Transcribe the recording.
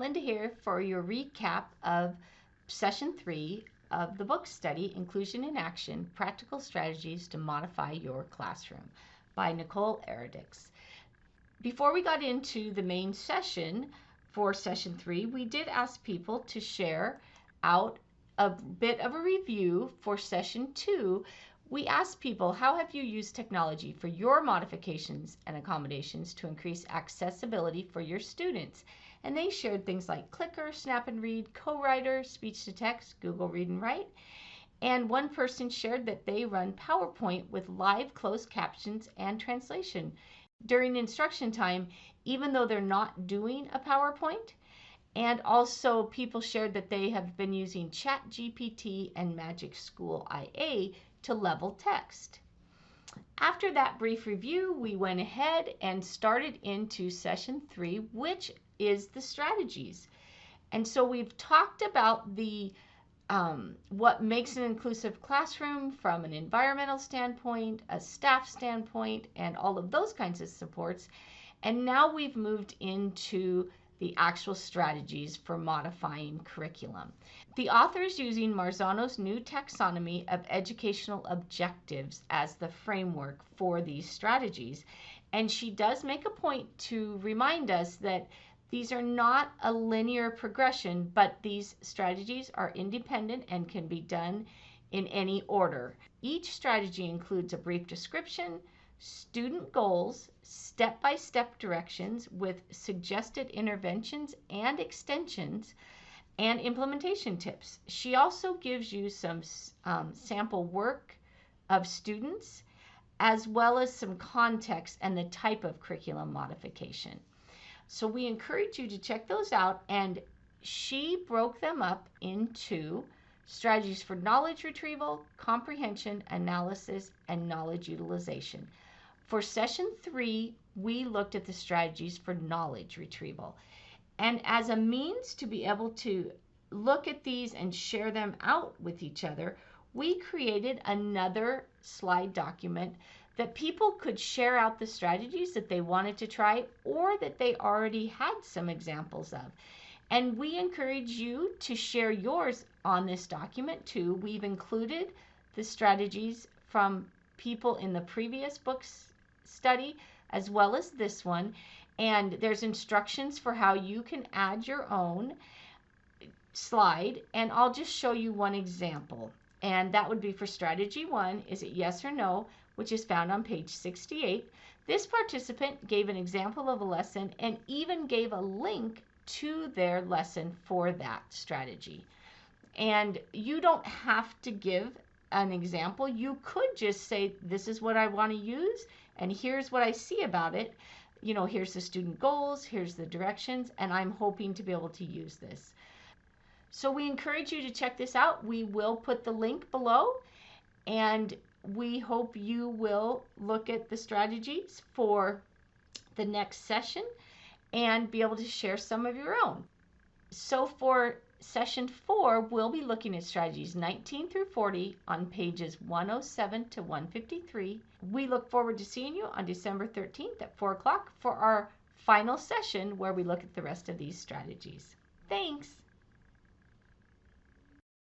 Linda here for your recap of Session 3 of the book study, Inclusion in Action, Practical Strategies to Modify Your Classroom by Nicole Eredics. Before we got into the main session for Session 3, we did ask people to share out a bit of a review for Session 2. We asked people, how have you used technology for your modifications and accommodations to increase accessibility for your students? And they shared things like Clicker, Snap and Read, Co-Writer, Speech to Text, Google Read and Write. And one person shared that they run PowerPoint with live closed captions and translation during instruction time, even though they're not doing a PowerPoint. And also people shared that they have been using ChatGPT and Magic School IA to level text. After that brief review, we went ahead and started into Session 3, which is the strategies. And so we've talked about the what makes an inclusive classroom from an environmental standpoint, a staff standpoint, and all of those kinds of supports. And now we've moved into the actual strategies for modifying curriculum. The author is using Marzano's new taxonomy of educational objectives as the framework for these strategies. And she does make a point to remind us that these are not a linear progression, but these strategies are independent and can be done in any order. Each strategy includes a brief description, student goals, step-by-step directions with suggested interventions and extensions, and implementation tips. She also gives you some sample work of students, as well as some context and the type of curriculum modification. So we encourage you to check those out, and she broke them up into strategies for knowledge retrieval, comprehension, analysis, and knowledge utilization. For Session 3, we looked at the strategies for knowledge retrieval. And as a means to be able to look at these and share them out with each other, we created another slide document that people could share out the strategies that they wanted to try or that they already had some examples of. And we encourage you to share yours on this document too. We've included the strategies from people in the previous books study as well as this one. And there's instructions for how you can add your own slide. And I'll just show you one example. And that would be for strategy 1, is it yes or no, which is found on page 68. This participant gave an example of a lesson and even gave a link to their lesson for that strategy. And you don't have to give an example. You could just say, this is what I want to use, and here's what I see about it. You know, here's the student goals, here's the directions, and I'm hoping to be able to use this. So we encourage you to check this out. We will put the link below, and we hope you will look at the strategies for the next session and be able to share some of your own. So for Session 4, we'll be looking at strategies 19 through 40 on pages 107 to 153. We look forward to seeing you on December 13th at 4 o'clock for our final session where we look at the rest of these strategies. Thanks!